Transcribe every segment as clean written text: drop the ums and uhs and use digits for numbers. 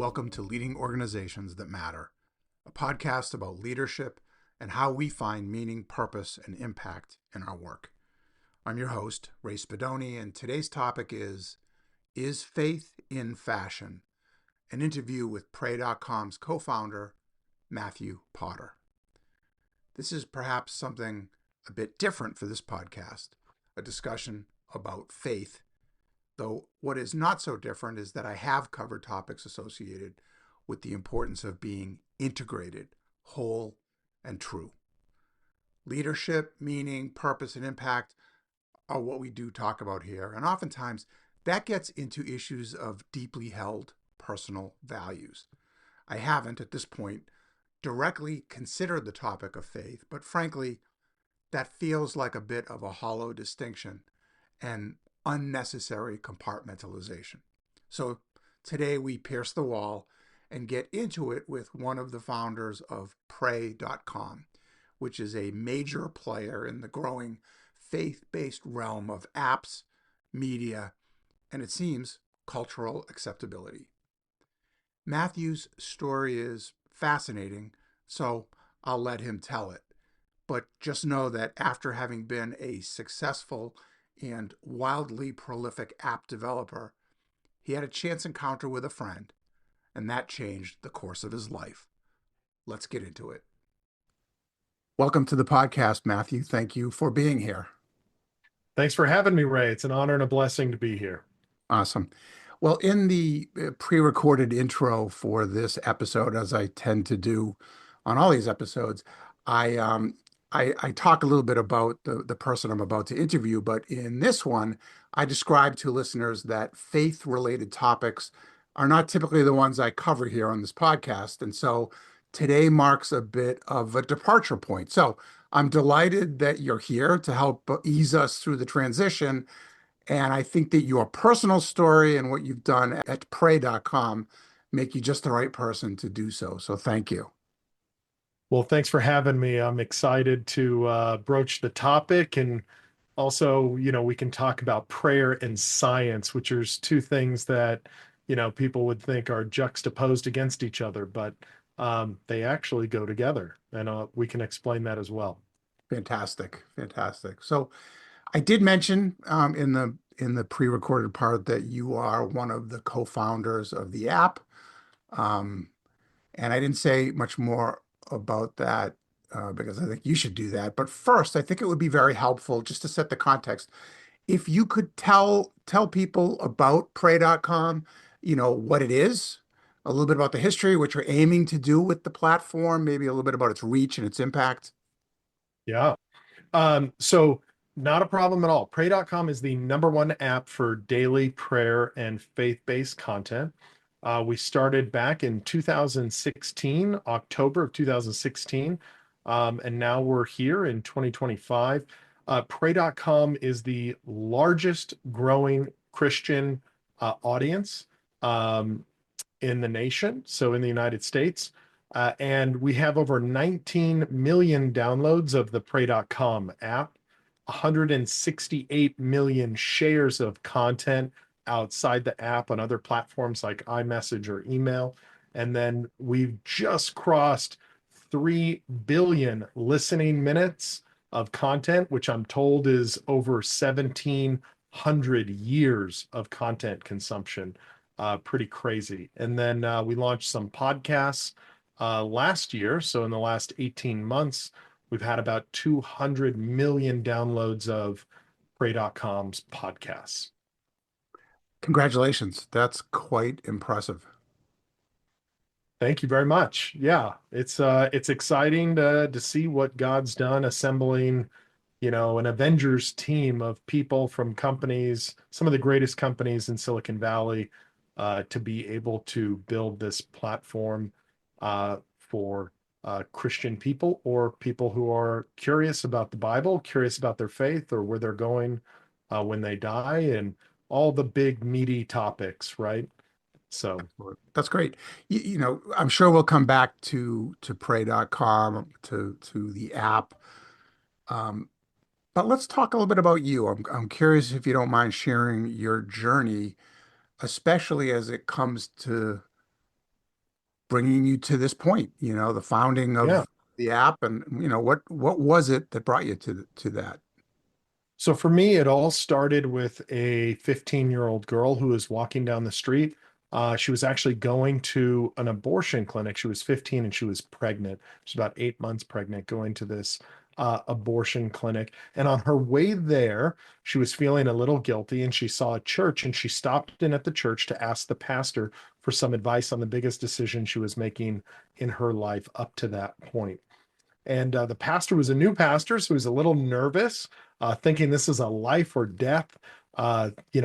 Welcome to Leading Organizations That Matter, a podcast about leadership and how we find meaning, purpose, and impact in our work. I'm your host, Ray Spadoni, and today's topic is Faith in Fashion? An interview with Pray.com's co-founder, Matthew Potter. This is perhaps something a bit different for this podcast, a discussion about faith. Though what is not so different is that I have covered topics associated with the importance of being integrated, whole, and true. Leadership, meaning, purpose, and impact are what we do talk about here. And oftentimes that gets into issues of deeply held personal values. I haven't, at this point, directly considered the topic of faith, but frankly, that feels like a bit of a hollow distinction and unnecessary compartmentalization. So today we pierce the wall and get into it with one of the founders of Pray.com, which is a major player in the growing faith-based realm of apps, media, and it seems cultural acceptability. Matthew's story is fascinating, so I'll let him tell it. But just know that after having been a successful and wildly prolific app developer, he had a chance encounter with a friend, and that changed the course of his life. Let's get into it. Welcome to the podcast, Matthew. Thank you for being here. Thanks for having me, Ray. It's an honor and a blessing to be here. Awesome. Well, in the pre-recorded intro for this episode, as I tend to do on all these episodes, I talk a little bit about the person I'm about to interview, but in this one, I describe to listeners that faith-related topics are not typically the ones I cover here on this podcast. And so today marks a bit of a departure point. So I'm delighted that you're here to help ease us through the transition. And I think that your personal story and what you've done at Pray.com make you just the right person to do so. So thank you. Well, thanks for having me. I'm excited to broach the topic. And also, we can talk about prayer and science, which are two things that, people would think are juxtaposed against each other, but they actually go together. And we can explain that as well. Fantastic. Fantastic. So I did mention in the pre-recorded part that you are one of the co-founders of the app. And I didn't say much more about that because I think you should do that. But first, I think it would be very helpful just to set the context. If you could tell people about Pray.com, what it is, a little bit about the history, what you're aiming to do with the platform, maybe a little bit about its reach and its impact. Yeah. So not a problem at all. Pray.com is the #1 app for daily prayer and faith-based content. We started back in 2016, October of 2016, and now we're here in 2025. Pray.com is the largest growing Christian audience in the nation, so in the United States. And we have over 19 million downloads of the Pray.com app, 168 million shares of content outside the app on other platforms like iMessage or email. And then we've just crossed 3 billion listening minutes of content, which I'm told is over 1,700 years of content consumption. Pretty crazy. And then we launched some podcasts last year. So in the last 18 months, we've had about 200 million downloads of Pray.com's podcasts. Congratulations. That's quite impressive. Thank you very much. Yeah, it's exciting to see what God's done assembling, an Avengers team of people from companies, some of the greatest companies in Silicon Valley, to be able to build this platform for Christian people or people who are curious about the Bible, curious about their faith or where they're going when they die, and all the big meaty topics, right? So that's great. I'm sure we'll come back to Pray.com, to the app. But let's talk a little bit about you. I'm curious if you don't mind sharing your journey, especially as it comes to bringing you to this point, the founding Yeah. of the app, and what was it that brought you to that? So for me, it all started with a 15-year-old girl who was walking down the street. She was actually going to an abortion clinic. She was 15 and she was pregnant. She's about 8 months pregnant, going to this abortion clinic. And on her way there, she was feeling a little guilty and she saw a church and she stopped in at the church to ask the pastor for some advice on the biggest decision she was making in her life up to that point. And the pastor was a new pastor, so he was a little nervous, thinking this is a life or death,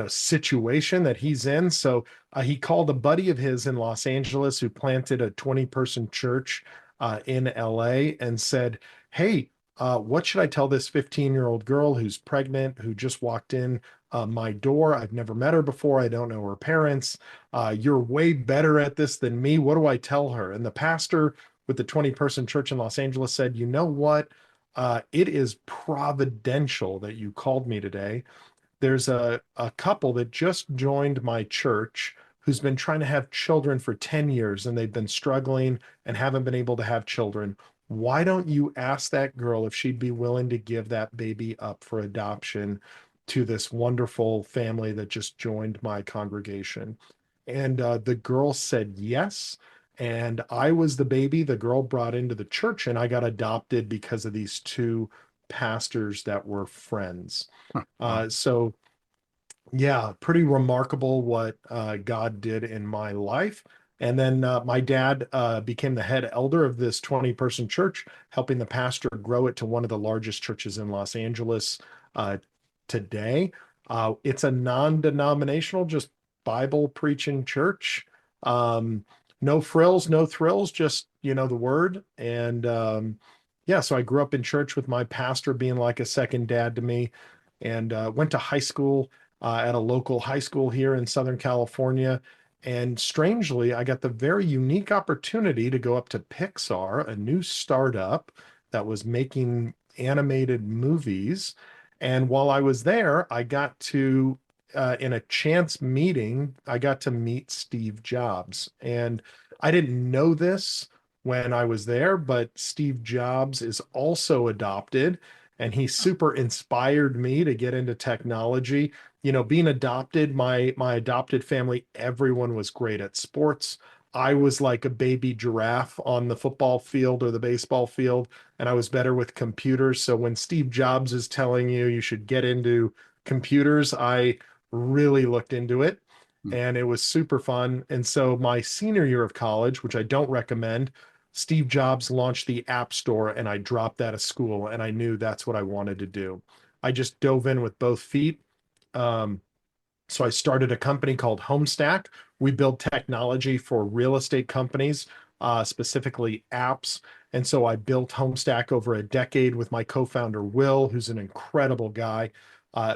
situation that he's in. So he called a buddy of his in Los Angeles who planted a 20-person church in LA and said, "Hey, what should I tell this 15-year-old girl who's pregnant, who just walked in my door? I've never met her before. I don't know her parents. You're way better at this than me. What do I tell her?" And the pastor with the 20-person church in Los Angeles said, "You know what? It is providential that you called me today. There's a couple that just joined my church who's been trying to have children for 10 years and they've been struggling and haven't been able to have children. Why don't you ask that girl if she'd be willing to give that baby up for adoption to this wonderful family that just joined my congregation?" And the girl said yes. And I was the baby the girl brought into the church, and I got adopted because of these two pastors that were friends. Huh, wow. So yeah, pretty remarkable what God did in my life. And then my dad became the head elder of this 20-person church, helping the pastor grow it to one of the largest churches in Los Angeles today. It's a non-denominational, just Bible preaching church. No frills, no thrills, just, the word. And yeah, so I grew up in church with my pastor being like a second dad to me, and went to high school at a local high school here in Southern California. And strangely, I got the very unique opportunity to go up to Pixar, a new startup that was making animated movies. And while I was there, I got to, in a chance meeting, I got to meet Steve Jobs. And I didn't know this when I was there, but Steve Jobs is also adopted and he super inspired me to get into technology. Being adopted, my adopted family, everyone was great at sports. I was like a baby giraffe on the football field or the baseball field, and I was better with computers. So when Steve Jobs is telling you should get into computers, I really looked into it Hmm. and it was super fun. And so my senior year of college, which I don't recommend, Steve Jobs launched the App Store and I dropped out of school and I knew that's what I wanted to do. I just dove in with both feet. Um, so I started a company called Homestack. We build technology for real estate companies, specifically apps. And so I built Homestack over a decade with my co-founder, Will, who's an incredible guy.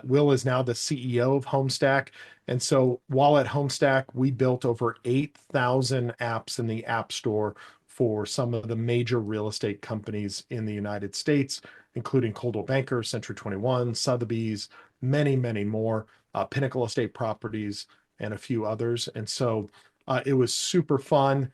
Will is now the CEO of Homestack. And so while at Homestack, we built over 8,000 apps in the App Store for some of the major real estate companies in the United States, including Coldwell Banker, Century 21, Sotheby's, many, many more, Pinnacle Estate Properties, and a few others. And so it was super fun.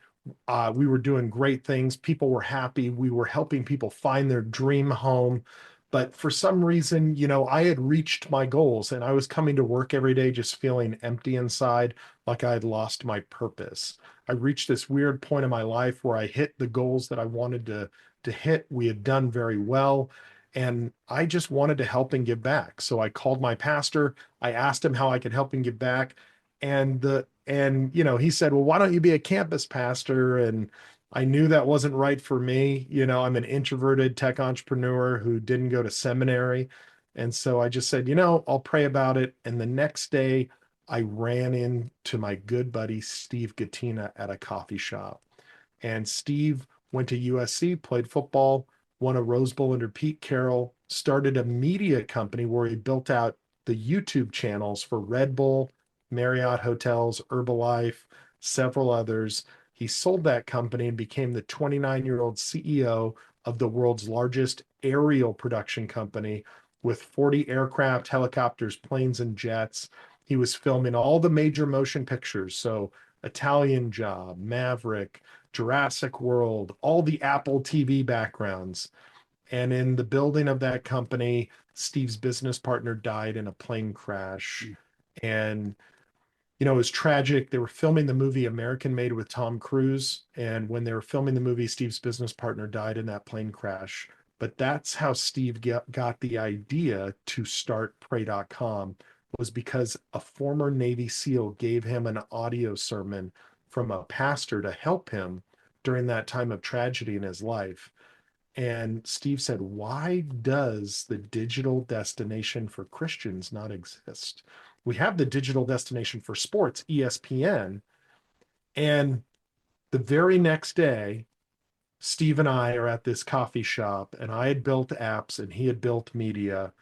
We were doing great things. People were happy. We were helping people find their dream home. But for some reason, I had reached my goals and I was coming to work every day just feeling empty inside, like I had lost my purpose. I reached this weird point in my life where I hit the goals that I wanted to hit. We had done very well. And I just wanted to help and give back. So I called my pastor. I asked him how I could help and give back. And he said, "Well, why don't you be a campus pastor?" And I knew that wasn't right for me. I'm an introverted tech entrepreneur who didn't go to seminary. And so I just said, I'll pray about it. And the next day, I ran into my good buddy, Steve Gattina, at a coffee shop. And Steve went to USC, played football, won a Rose Bowl under Pete Carroll, started a media company where he built out the YouTube channels for Red Bull, Marriott Hotels, Herbalife, several others. He sold that company and became the 29-year-old CEO of the world's largest aerial production company with 40 aircraft, helicopters, planes, and jets. He was filming all the major motion pictures. So Italian Job, Maverick, Jurassic World, all the Apple TV backgrounds. And in the building of that company, Steve's business partner died in a plane crash. And it was tragic. They were filming the movie American Made with Tom Cruise. And when they were filming the movie, Steve's business partner died in that plane crash. But that's how Steve got the idea to start Pray.com, was because a former Navy SEAL gave him an audio sermon from a pastor to help him during that time of tragedy in his life. And Steve said, why does the digital destination for Christians not exist? We have the digital destination for sports, ESPN. And the very next day, Steve and I are at this coffee shop, and I had built apps and he had built media.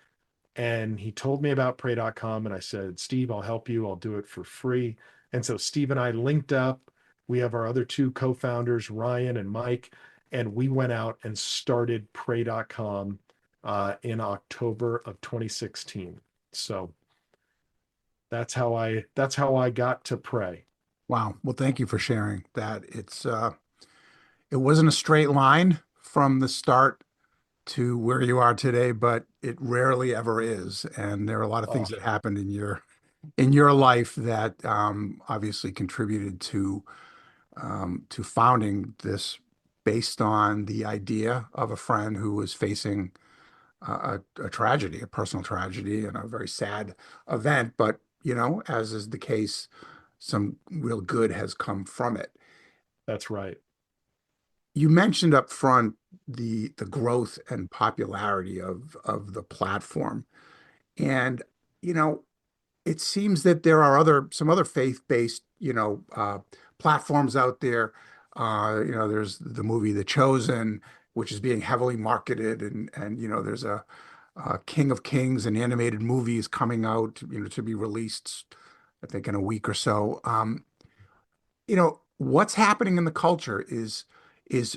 And he told me about Pray.com. And I said, Steve, I'll help you. I'll do it for free. And so Steve and I linked up. We have our other two co-founders, Ryan and Mike, and we went out and started Pray.com in October of 2016. So that's how I got to Pray. Wow. Well, thank you for sharing that. It wasn't a straight line from the start to where you are today, but it rarely ever is. And there are a lot of things that happened in your life that obviously contributed to founding this, based on the idea of a friend who was facing a tragedy, a personal tragedy, and a very sad event. But as is the case, some real good has come from it. That's right. You mentioned up front the growth and popularity of the platform, and it seems that there are some other faith-based platforms out there. There's the movie The Chosen, which is being heavily marketed, and there's a King of Kings, an animated movie is coming out, to be released, I think, in a week or so. What's happening in the culture is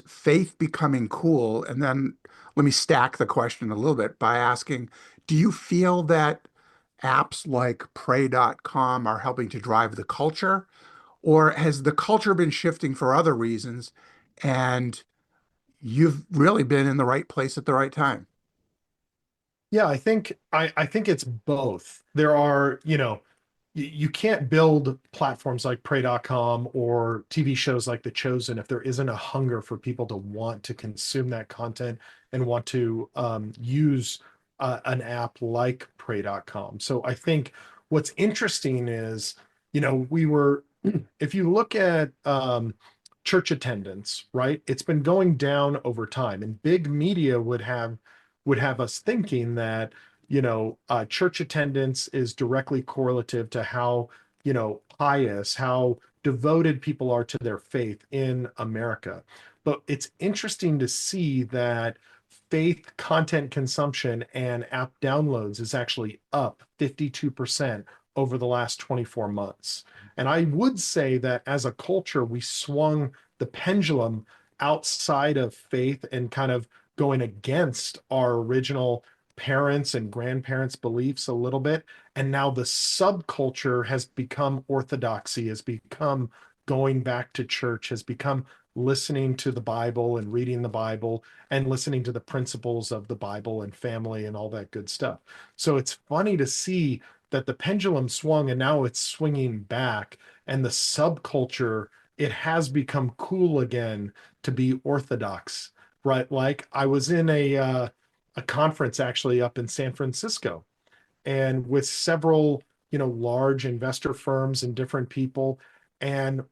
faith becoming cool? And then let me stack the question a little bit by asking, do you feel that apps like Pray.com are helping to drive the culture, or has the culture been shifting for other reasons and you've really been in the right place at the right time? Yeah, I think it's both. There are, you can't build platforms like Pray.com or TV shows like The Chosen if there isn't a hunger for people to want to consume that content and want to use an app like Pray.com. So I think what's interesting is, if you look at church attendance, right? It's been going down over time, and big media would have us thinking that church attendance is directly correlative to how pious, how devoted people are to their faith in America. But it's interesting to see that faith content consumption and app downloads is actually up 52% over the last 24 months. And I would say that as a culture, we swung the pendulum outside of faith and kind of going against our original parents and grandparents' beliefs a little bit. And now the subculture has become orthodoxy, has become going back to church, has become listening to the Bible and reading the Bible and listening to the principles of the Bible and family and all that good stuff. So it's funny to see that the pendulum swung and now it's swinging back, and the subculture, it has become cool again to be orthodox, right? Like I was in a conference actually up in San Francisco, and with several large investor firms and different people, and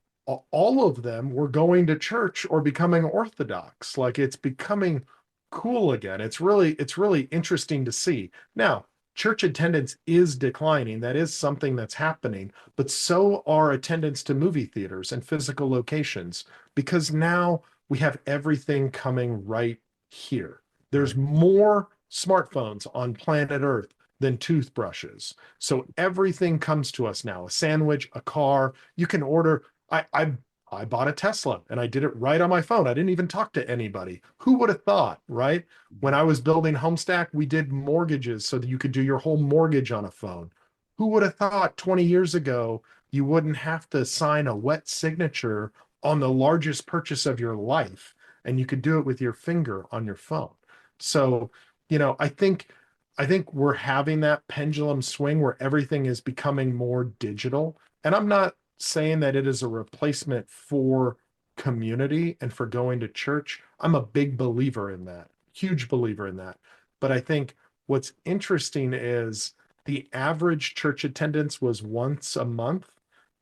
all of them were going to church or becoming orthodox. Like it's becoming cool again. It's really interesting to see. Now church attendance is declining. That is something that's happening, but so are attendance to movie theaters and physical locations, because now we have everything coming right here. There's more smartphones on planet Earth than toothbrushes. So everything comes to us now. A sandwich, a car, you can order. I bought a Tesla and I did it right on my phone. I didn't even talk to anybody. Who would have thought, right? When I was building Homestack, we did mortgages so that you could do your whole mortgage on a phone. Who would have thought 20 years ago you wouldn't have to sign a wet signature on the largest purchase of your life, and you could do it with your finger on your phone. So, I think we're having that pendulum swing where everything is becoming more digital. And I'm not saying that it is a replacement for community and for going to church. I'm a big believer in that, huge believer in that. But I think what's interesting is the average church attendance was once a month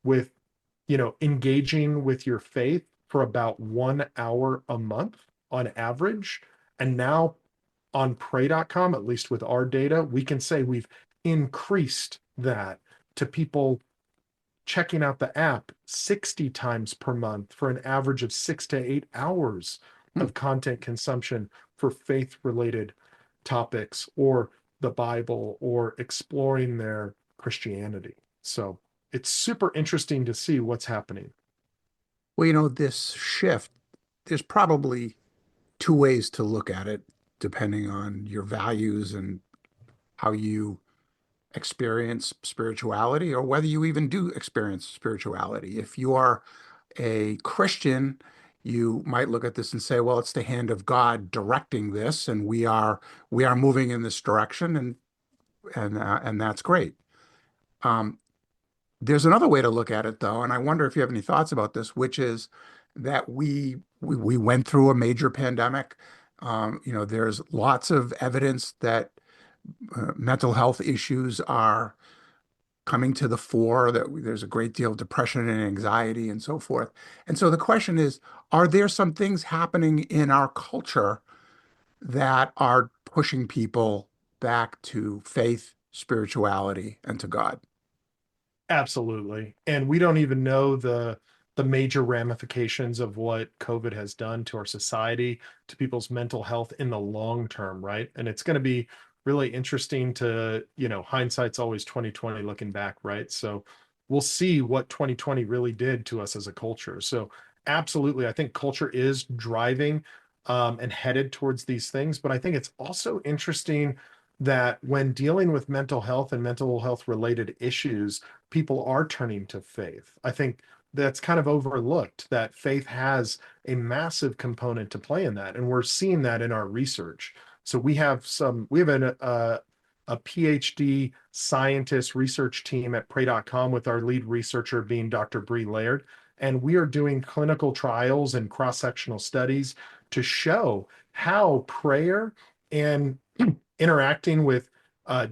with, engaging with your faith for about 1 hour a month on average. And now on pray.com, at least with our data, we can say we've increased that to people checking out the app 60 times per month for an average of 6 to 8 hours Hmm. of content consumption for faith related topics or the Bible or exploring their Christianity. So it's super interesting to see what's happening. Well, this shift, there's probably two ways to look at it, depending on your values and how you experience spirituality, or whether you even do experience spirituality. If you are a Christian, you might look at this and say, well, it's the hand of God directing this, and we are moving in this direction, and that's great. Um, there's another way to look at it, though, and I wonder if you have any thoughts about this, which is that we went through a major pandemic. There's lots of evidence that mental health issues are coming to the fore, that there's a great deal of depression and anxiety and so forth. And so the question is, are there some things happening in our culture that are pushing people back to faith, spirituality, and to God? Absolutely. And we don't even know the major ramifications of what COVID has done to our society, to people's mental health in the long term, right? And it's going to be really interesting to, hindsight's always 2020 looking back, right? So we'll see what 2020 really did to us as a culture. So absolutely, I think culture is driving and headed towards these things. But I think it's also interesting that when dealing with mental health and mental health related issues, people are turning to faith. I think that's kind of overlooked that faith has a massive component to play in that. And we're seeing that in our research. So we have a PhD scientist research team at pray.com with our lead researcher being Dr. Bree Laird. And we are doing clinical trials and cross-sectional studies to show how prayer and interacting with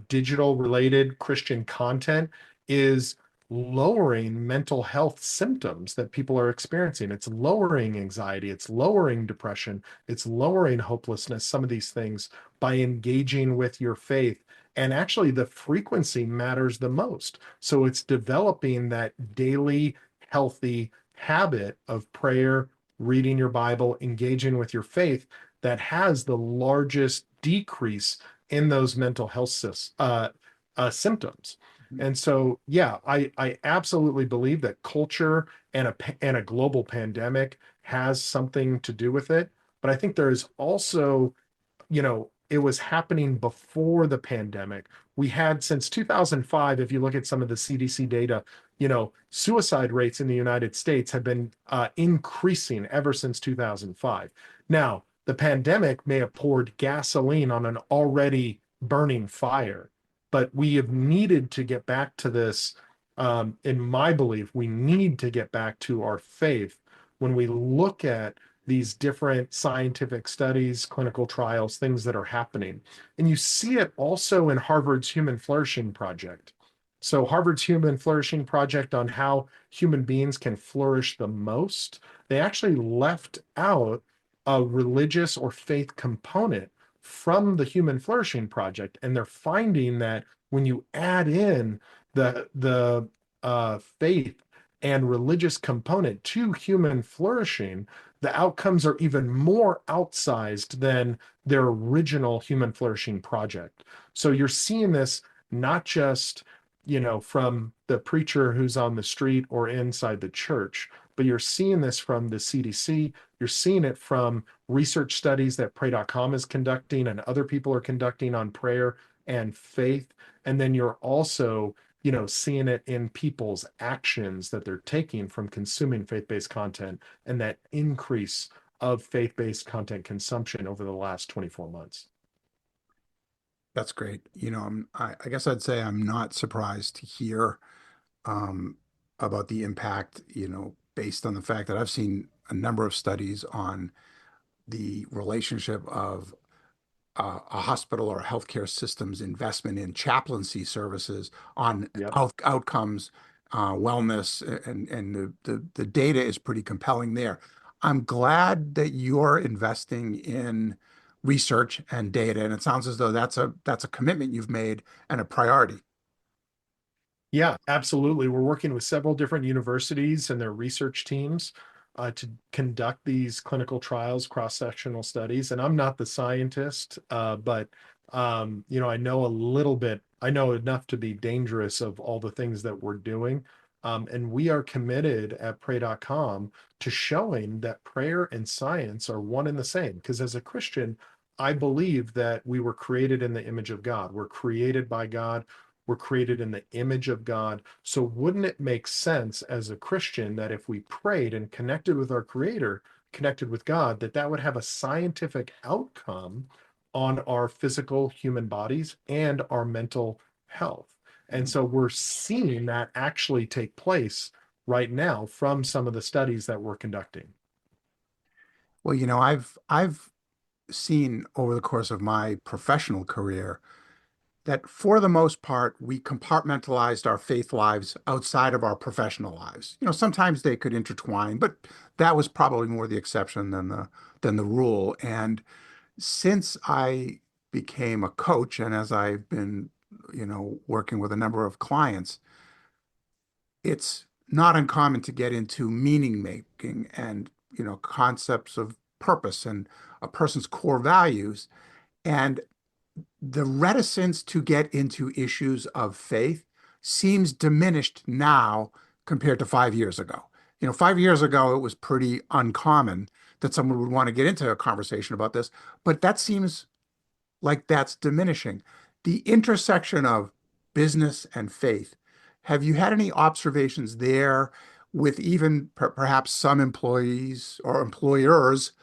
digital related Christian content is lowering mental health symptoms that people are experiencing. It's lowering anxiety, it's lowering depression, it's lowering hopelessness, some of these things by engaging with your faith. And actually, the frequency matters the most. So it's developing that daily healthy habit of prayer, reading your Bible, engaging with your faith that has the largest decrease in those mental health symptoms. And so, yeah, I absolutely believe that culture and a global pandemic has something to do with it. But I think there is also, it was happening before the pandemic. We had since 2005, if you look at some of the CDC data, suicide rates in the United States have been increasing ever since 2005. Now, the pandemic may have poured gasoline on an already burning fire, but we have needed to get back to this. In my belief, we need to get back to our faith when we look at these different scientific studies, clinical trials, things that are happening. And you see it also in Harvard's Human Flourishing Project. So, Harvard's Human Flourishing Project on how human beings can flourish the most, they actually left out a religious or faith component from the Human Flourishing Project. And they're finding that when you add in the faith and religious component to human flourishing, the outcomes are even more outsized than their original Human Flourishing Project. So you're seeing this not just, from the preacher who's on the street or inside the church, but you're seeing this from the CDC. You're seeing it from research studies that pray.com is conducting and other people are conducting on prayer and faith. And then you're also seeing it in people's actions that they're taking from consuming faith-based content, and that increase of faith-based content consumption over the last 24 months. That's great. I guess I'd say I'm not surprised to hear um, about the impact, based on the fact that I've seen a number of studies on the relationship of a hospital or a healthcare system's investment in chaplaincy services on Yep. outcomes, wellness, and the data is pretty compelling there. I'm glad that you're investing in research and data, and it sounds as though that's a commitment you've made and a priority. Yeah, absolutely. We're working with several different universities and their research teams to conduct these clinical trials, cross-sectional studies. And I'm not the scientist, but I know a little bit. I know enough to be dangerous of all the things that we're doing. And we are committed at Pray.com to showing that prayer and science are one and the same. Because as a Christian, I believe that we were created in the image of God. We're created by God. We're created in the image of God. So wouldn't it make sense as a Christian that if we prayed and connected with our Creator, connected with God, that that would have a scientific outcome on our physical human bodies and our mental health? And so we're seeing that actually take place right now from some of the studies that we're conducting. Well, I've seen over the course of my professional career that for the most part, we compartmentalized our faith lives outside of our professional lives. Sometimes they could intertwine, but that was probably more the exception than the rule. And since I became a coach, and as I've been, working with a number of clients, it's not uncommon to get into meaning making and, concepts of purpose and a person's core values. And the reticence to get into issues of faith seems diminished now compared to 5 years ago. 5 years ago, it was pretty uncommon that someone would want to get into a conversation about this, but that seems like that's diminishing. The intersection of business and faith, have you had any observations there with even perhaps some employees or employers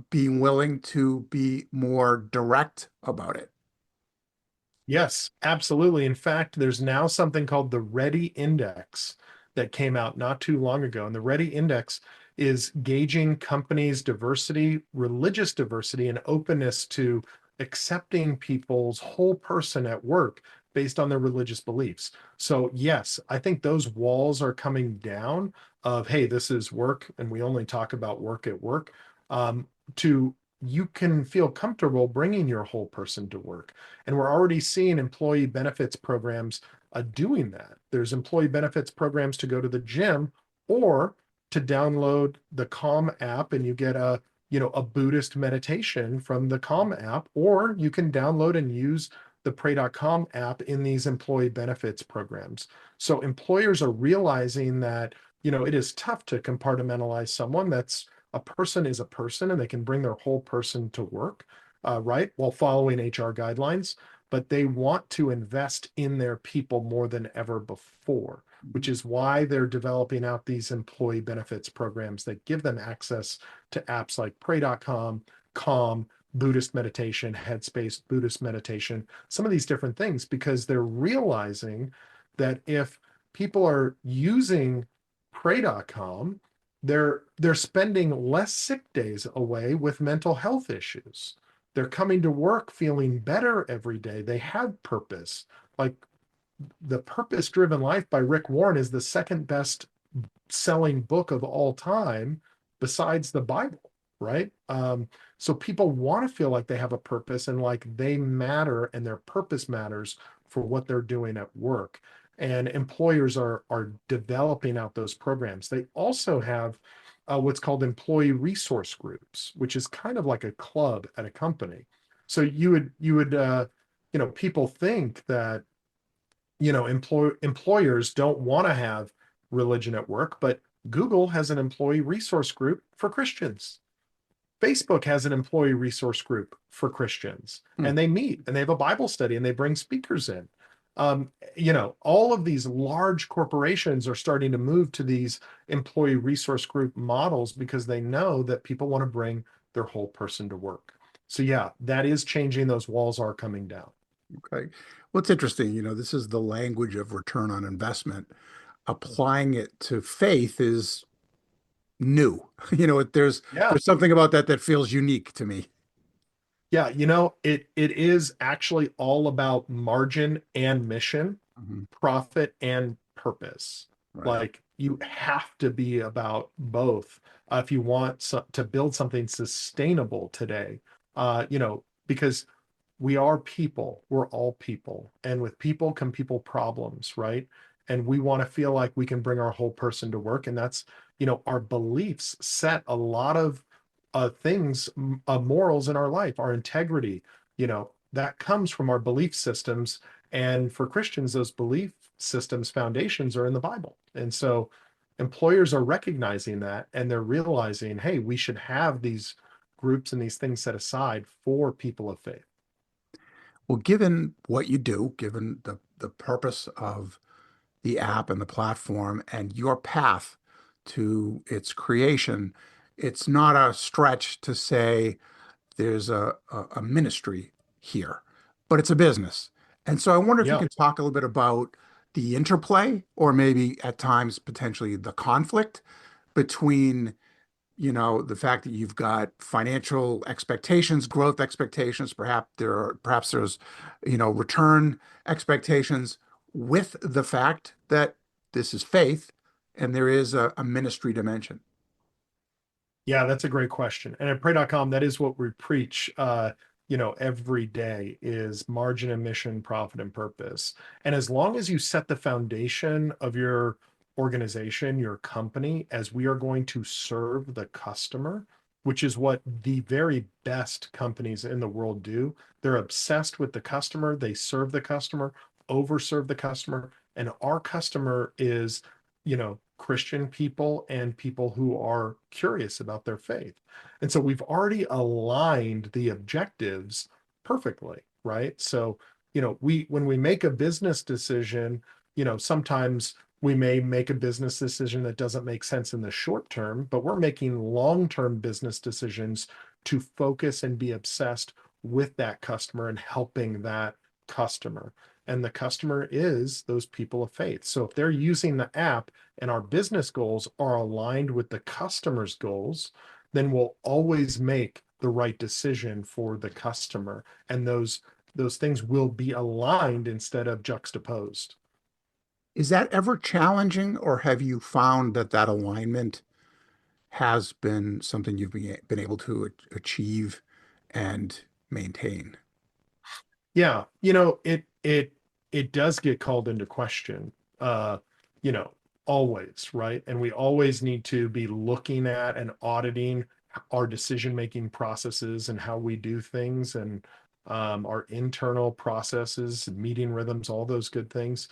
being willing to be more direct about it? Yes, absolutely. In fact, there's now something called the Ready Index that came out not too long ago. And the Ready Index is gauging companies' diversity, religious diversity, and openness to accepting people's whole person at work based on their religious beliefs. So, yes, I think those walls are coming down of, hey, this is work, and we only talk about work at work, to you can feel comfortable bringing your whole person to work. And we're already seeing employee benefits programs doing that. There's employee benefits programs to go to the gym or to download the Calm app and you get a Buddhist meditation from the Calm app, or you can download and use the Pray.com app in these employee benefits programs. So employers are realizing that, it is tough to compartmentalize someone. That's a person is a person and they can bring their whole person to work, right, while following HR guidelines, but they want to invest in their people more than ever before, which is why they're developing out these employee benefits programs that give them access to apps like Pray.com, Calm, Buddhist meditation, Headspace, Buddhist meditation, some of these different things, because they're realizing that if people are using Pray.com, they're spending less sick days away with mental health issues. They're coming to work feeling better every day. They have purpose. Like The Purpose Driven Life by Rick Warren is the second best selling book of all time besides the Bible, right? So people want to feel like they have a purpose and like they matter and their purpose matters for what they're doing at work. And employers are developing out those programs. They also have what's called employee resource groups, which is kind of like a club at a company. So people think that employers don't want to have religion at work, but Google has an employee resource group for Christians. Facebook has an employee resource group for Christians, Hmm. and they meet and they have a Bible study and they bring speakers in. All of these large corporations are starting to move to these employee resource group models because they know that people want to bring their whole person to work. So yeah, that is changing. Those walls are coming down. Okay. What's interesting, this is the language of return on investment. Applying it to faith is new. Yeah. There's something about that that feels unique to me. Yeah, it is actually all about margin and mission, Mhm. profit and purpose. Right. Like you have to be about both if you want to build something sustainable today. Because we are people, we're all people, and with people come people problems, right? And we want to feel like we can bring our whole person to work, and that's our beliefs set a lot of things, morals in our life, our integrity, that comes from our belief systems. And for Christians, those belief systems foundations are in the Bible. And so employers are recognizing that and they're realizing, hey, we should have these groups and these things set aside for people of faith. Well, given what you do, given the purpose of the app and the platform and your path to its creation, it's not a stretch to say there's a ministry here, but it's a business. And so I wonder if you Yeah. could talk a little bit about the interplay or maybe at times potentially the conflict between, the fact that you've got financial expectations, growth expectations, perhaps there's, return expectations with the fact that this is faith and there is a ministry dimension. Yeah, that's a great question. And at pray.com, that is what we preach, every day is margin and mission, profit and purpose. And as long as you set the foundation of your organization, your company, as we are going to serve the customer, which is what the very best companies in the world do. They're obsessed with the customer, they serve the customer, overserve the customer, and our customer is Christian people and people who are curious about their faith. And so we've already aligned the objectives perfectly, right? So, we when we make a business decision, sometimes we may make a business decision that doesn't make sense in the short term, but we're making long-term business decisions to focus and be obsessed with that customer and helping that customer. And the customer is those people of faith. So if they're using the app and our business goals are aligned with the customer's goals, then we'll always make the right decision for the customer. And those things will be aligned instead of juxtaposed. Is that ever challenging, or have you found that that alignment has been something you've been able to achieve and maintain? Yeah, it does get called into question, uh, you know, always, right? And we always need to be looking at and auditing our decision-making processes and how we do things and our internal processes, meeting rhythms, all those good things.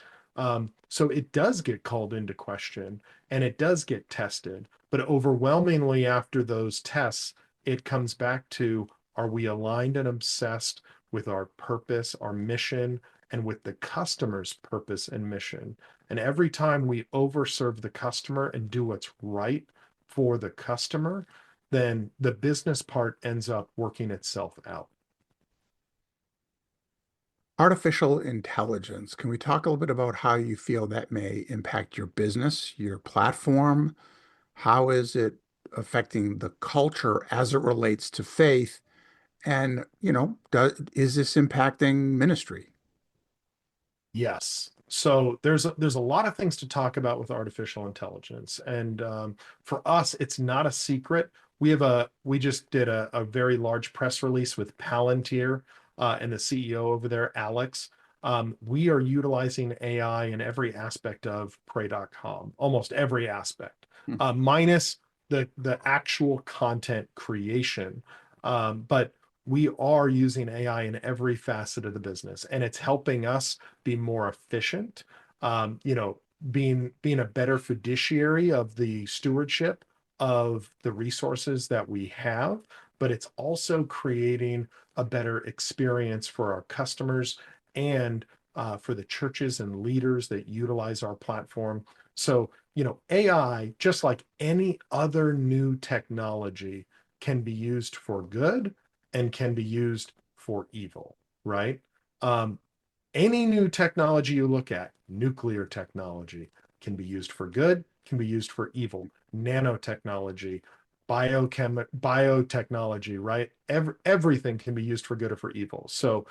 So it does get called into question and it does get tested, but overwhelmingly after those tests, it comes back to, are we aligned and obsessed with our purpose, our mission, and with the customer's purpose and mission? And every time we overserve the customer and do what's right for the customer, then the business part ends up working itself out. Artificial intelligence. Can we talk a little bit about how you feel that may impact your business, your platform? How is it affecting the culture as it relates to faith? And, is this impacting ministry? Yes. So there's a lot of things to talk about with artificial intelligence, and for us, it's not a secret. We just did a very large press release with Palantir and the CEO over there, Alex. We are utilizing AI in every aspect of Pray.com, almost every aspect, Hmm. minus the actual content creation. But we are using AI in every facet of the business, and it's helping us be more efficient, being a better fiduciary of the stewardship of the resources that we have, but it's also creating a better experience for our customers and for the churches and leaders that utilize our platform. So, AI, just like any other new technology, can be used for good and can be used for evil, right? Um, any new technology you look at, nuclear technology, can be used for good, can be used for evil. Nanotechnology, biotechnology, right? Everything can be used for good or for evil. So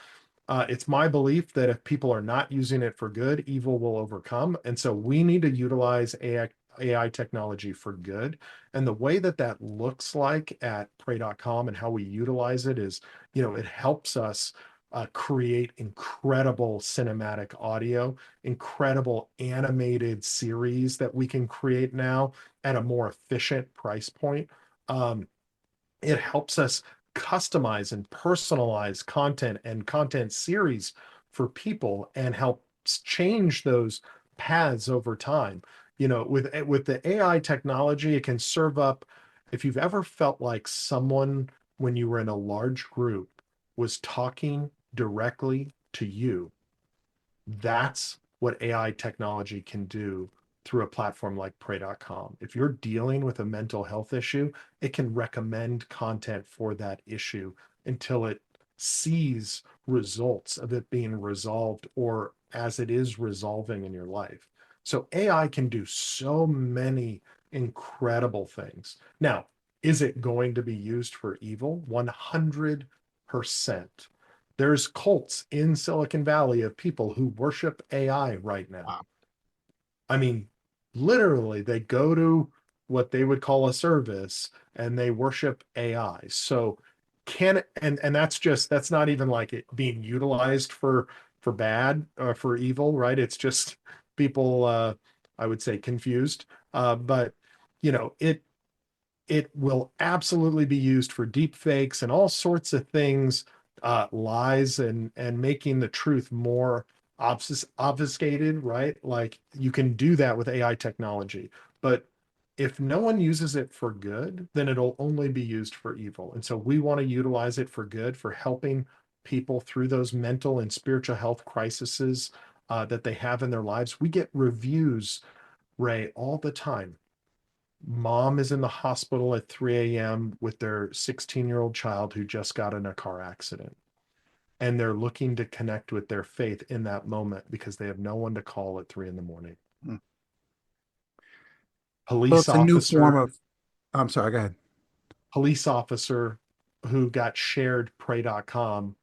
it's my belief that if people are not using it for good, evil will overcome. And so we need to utilize AI technology for good. And the way that that looks like at pray.com and how we utilize it is, it helps us create incredible cinematic audio, incredible animated series that we can create now at a more efficient price point. Um, it helps us customize and personalize content and content series for people and helps change those paths over time. With the AI technology, it can serve up. If you've ever felt like someone, when you were in a large group, was talking directly to you, that's what AI technology can do through a platform like pray.com. If you're dealing with a mental health issue, it can recommend content for that issue until it sees results of it being resolved or as it is resolving in your life. So AI can do so many incredible things. Now, is it going to be used for evil? 100%. There's cults in Silicon Valley of people who worship AI right now. Wow. I mean, literally, they go to what they would call a service and they worship AI. So and that's not even like it being utilized for bad or for evil, right? It's just people I would say confused. But it will absolutely be used for deep fakes and all sorts of things, lies and making the truth more obfuscated, right? Like you can do that with AI technology, but if no one uses it for good, then it'll only be used for evil. And so we want to utilize it for good, for helping people through those mental and spiritual health crises that they have in their lives. We get reviews, Ray, all the time. Mom is in the hospital at 3 a.m. with their 16-year-old child who just got in a car accident. And they're looking to connect with their faith in that moment because they have no one to call at 3 in the morning. Hmm. Well, Police it's a new form officer, of, I'm sorry, go ahead. police officer who got shared pray.com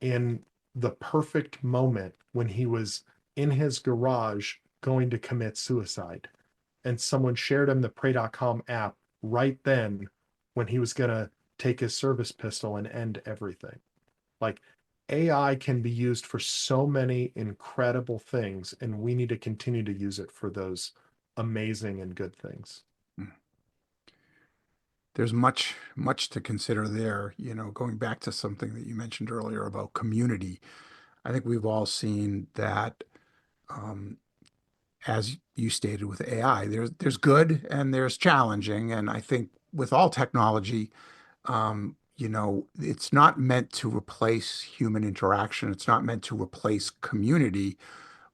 in the perfect moment when he was in his garage going to commit suicide. And someone shared him the pray.com app right then when he was going to take his service pistol and end everything. Like AI can be used for so many incredible things, and we need to continue to use it for those amazing and good things. There's much to consider there. Going back to something that you mentioned earlier about community, I think we've all seen that, um, as you stated with AI, there's good and there's challenging. And I think with all technology, it's not meant to replace human interaction. It's not meant to replace community,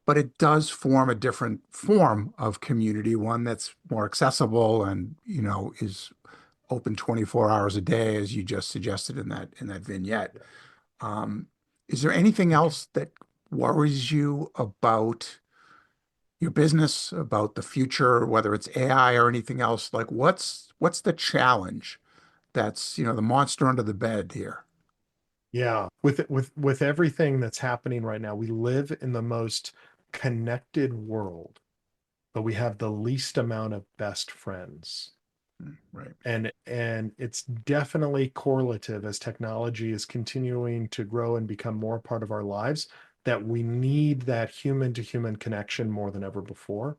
but it does form a different form of community, one that's more accessible and, is open 24 hours a day, as you just suggested in that vignette. Um, is there anything else that worries you about your business, about the future, whether it's AI or anything else? Like what's the challenge that's, the monster under the bed here? Yeah, with everything that's happening right now, we live in the most connected world, but we have the least amount of best friends. Right. And it's definitely correlative as technology is continuing to grow and become more a part of our lives, that we need that human to human connection more than ever before.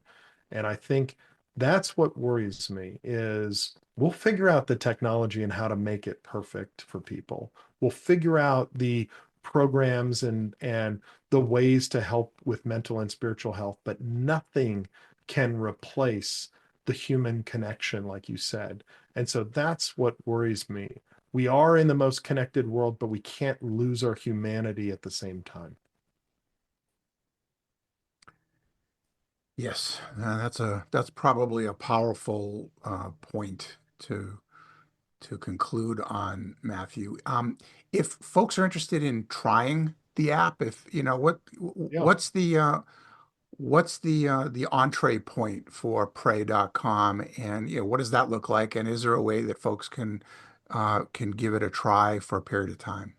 And I think that's what worries me is we'll figure out the technology and how to make it perfect for people. We'll figure out the programs and the ways to help with mental and spiritual health, but nothing can replace the human connection, like you said. And so that's what worries me. We are in the most connected world, but we can't lose our humanity at the same time. Yes, that's probably a powerful point to conclude on, Matthew. If folks are interested in trying the app, if you know Yeah. what's the entree point for Pray.com, and what does that look like? And is there a way that folks can give it a try for a period of time?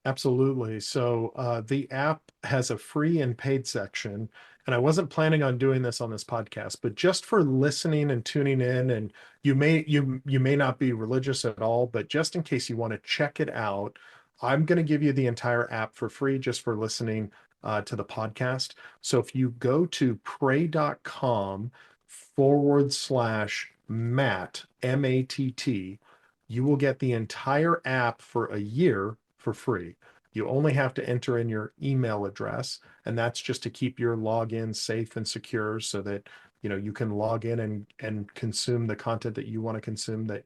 Absolutely. So the app has a free and paid section. And I wasn't planning on doing this on this podcast, but just for listening and tuning in, and you may not be religious at all, but just in case you want to check it out, I'm going to give you the entire app for free just for listening to the podcast. So if you go to pray.com/Matt, MATT, you will get the entire app for a year for free. You only have to enter in your email address, and that's just to keep your login safe and secure so that you can log in and consume the content that you want to consume that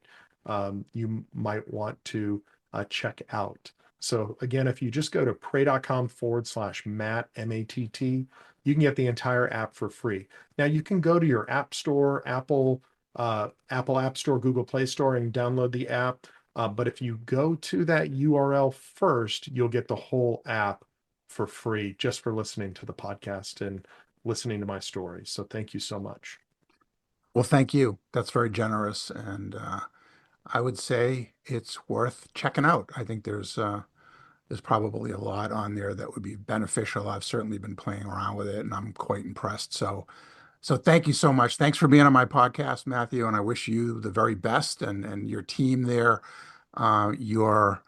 you might want to check out. So again, if you just go to pray.com/Matt, MATT, you can get the entire app for free. Now you can go to your app store, Apple App Store, Google Play Store, and download the app. But if you go to that URL first, you'll get the whole app for free just for listening to the podcast and listening to my story. So thank you so much. Well, thank you. That's very generous, and I would say it's worth checking out. I think there's probably a lot on there that would be beneficial. I've certainly been playing around with it, and I'm quite impressed. So thank you so much. Thanks for being on my podcast, Matthew, and I wish you the very best and your team there. You're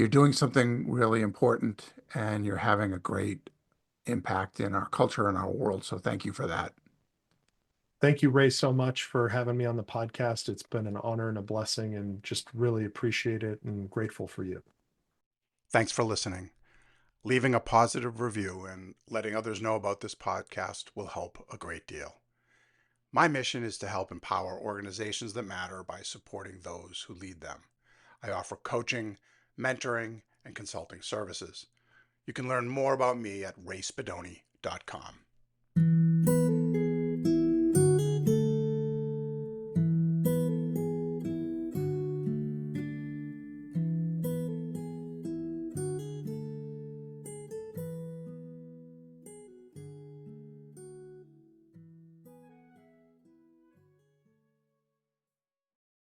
doing something really important, and you're having a great impact in our culture and our world. So thank you for that. Thank you, Ray, so much for having me on the podcast. It's been an honor and a blessing, and just really appreciate it and grateful for you. Thanks for listening. Leaving a positive review and letting others know about this podcast will help a great deal. My mission is to help empower organizations that matter by supporting those who lead them. I offer coaching, mentoring, and consulting services. You can learn more about me at rayspadoni.com.